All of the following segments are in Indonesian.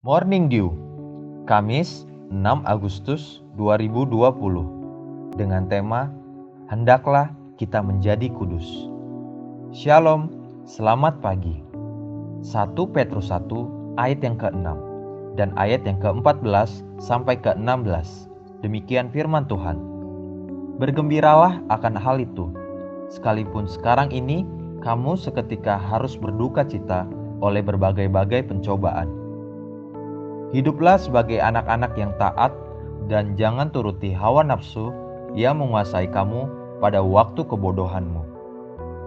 Morning Dew, Kamis 6 Agustus 2020, dengan tema Hendaklah kita menjadi kudus. Shalom, selamat pagi. 1 Petrus 1 ayat yang ke-6 dan ayat yang ke-14 sampai ke-16. Demikian firman Tuhan. Bergembiralah akan hal itu, sekalipun sekarang ini kamu seketika harus berduka cita oleh berbagai-bagai pencobaan. Hiduplah sebagai anak-anak yang taat dan jangan turuti hawa nafsu yang menguasai kamu pada waktu kebodohanmu.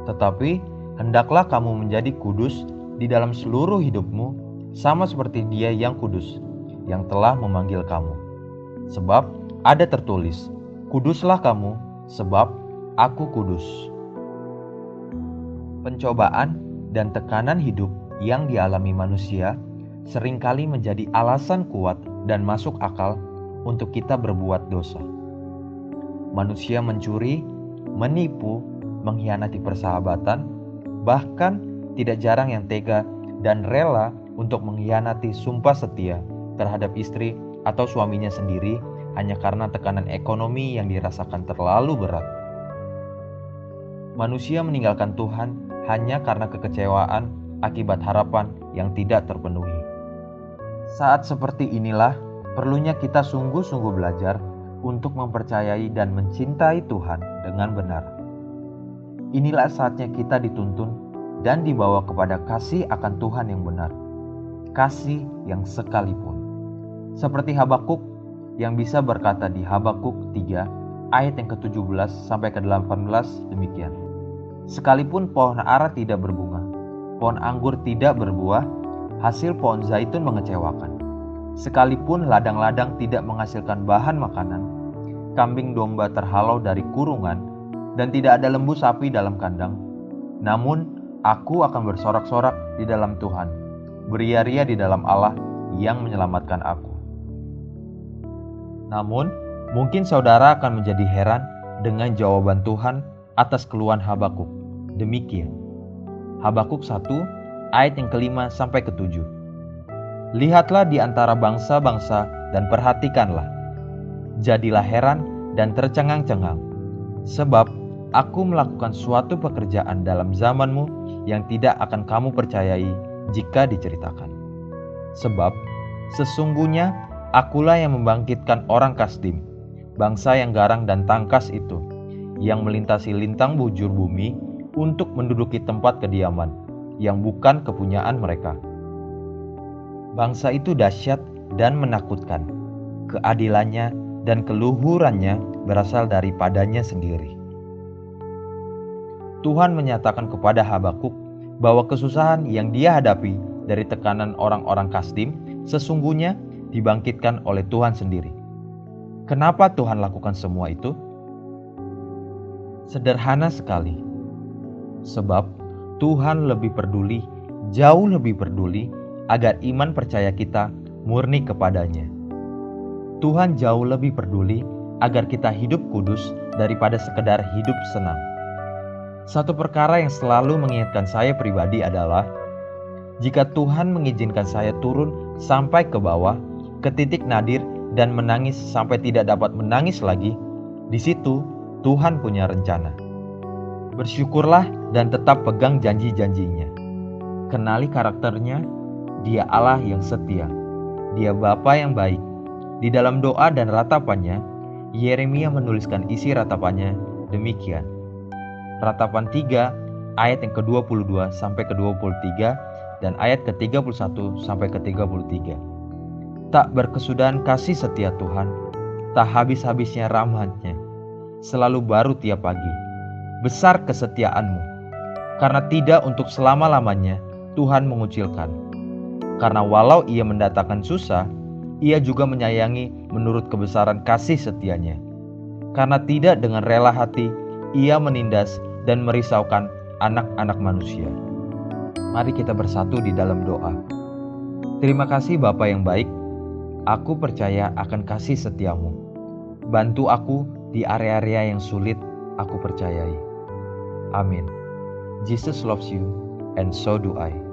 Tetapi hendaklah kamu menjadi kudus di dalam seluruh hidupmu, sama seperti Dia yang kudus, yang telah memanggil kamu. Sebab ada tertulis, kuduslah kamu, sebab aku kudus. Pencobaan dan tekanan hidup yang dialami manusia seringkali menjadi alasan kuat dan masuk akal untuk kita berbuat dosa. Manusia mencuri, menipu, mengkhianati persahabatan, bahkan tidak jarang yang tega dan rela untuk mengkhianati sumpah setia terhadap istri atau suaminya sendiri hanya karena tekanan ekonomi yang dirasakan terlalu berat. Manusia meninggalkan Tuhan hanya karena kekecewaan akibat harapan yang tidak terpenuhi. Saat seperti inilah perlunya kita sungguh-sungguh belajar untuk mempercayai dan mencintai Tuhan dengan benar. Inilah saatnya kita dituntun dan dibawa kepada kasih akan Tuhan yang benar, kasih yang sekalipun. Seperti Habakuk yang bisa berkata di Habakuk 3 ayat yang ke-17 sampai ke-18 demikian. Sekalipun pohon ara tidak berbunga, pohon anggur tidak berbuah, hasil pohon zaitun mengecewakan. Sekalipun ladang-ladang tidak menghasilkan bahan makanan, kambing domba terhalau dari kurungan, dan tidak ada lembu sapi dalam kandang, namun aku akan bersorak-sorak di dalam Tuhan, beria-ria di dalam Allah yang menyelamatkan aku. Namun, mungkin saudara akan menjadi heran dengan jawaban Tuhan atas keluhan Habakuk. Demikian, Habakuk 1 ayat yang ke-5 sampai ke-7. Lihatlah di antara bangsa-bangsa dan perhatikanlah. Jadilah heran dan tercengang-cengang, sebab aku melakukan suatu pekerjaan dalam zamanmu yang tidak akan kamu percayai jika diceritakan. Sebab sesungguhnya akulah yang membangkitkan orang Kasdim, bangsa yang garang dan tangkas itu, yang melintasi lintang bujur bumi untuk menduduki tempat kediaman yang bukan kepunyaan mereka. Bangsa itu dahsyat dan menakutkan. Keadilannya dan keluhurannya berasal daripadanya sendiri. Tuhan menyatakan kepada Habakuk bahwa kesusahan yang dia hadapi dari tekanan orang-orang Kasdim sesungguhnya dibangkitkan oleh Tuhan sendiri. Kenapa Tuhan lakukan semua itu? Sederhana sekali. Sebab Tuhan lebih peduli, jauh lebih peduli agar iman percaya kita murni kepadanya. Tuhan jauh lebih peduli agar kita hidup kudus daripada sekedar hidup senang. Satu perkara yang selalu mengingatkan saya pribadi adalah, jika Tuhan mengizinkan saya turun sampai ke bawah, ke titik nadir dan menangis sampai tidak dapat menangis lagi, di situ Tuhan punya rencana. Bersyukurlah dan tetap pegang janji-janjinya. Kenali karakternya, Dia Allah yang setia, Dia Bapa yang baik. Di dalam doa dan ratapannya, Yeremia menuliskan isi ratapannya demikian. Ratapan 3 ayat yang ke-22 sampai ke-23 dan ayat ke-31 sampai ke-33. Tak berkesudahan kasih setia Tuhan, tak habis-habisnya rahmat-Nya, selalu baru tiap pagi. Besar kesetiaanmu, karena tidak untuk selama-lamanya Tuhan mengucilkan. Karena walau Ia mendatangkan susah, Ia juga menyayangi menurut kebesaran kasih setianya. Karena tidak dengan rela hati Ia menindas dan merisaukan anak-anak manusia. Mari kita bersatu di dalam doa. Terima kasih Bapa yang baik, aku percaya akan kasih setiamu. Bantu aku di area-area yang sulit aku percayai. Amin. Jesus loves you, and so do I.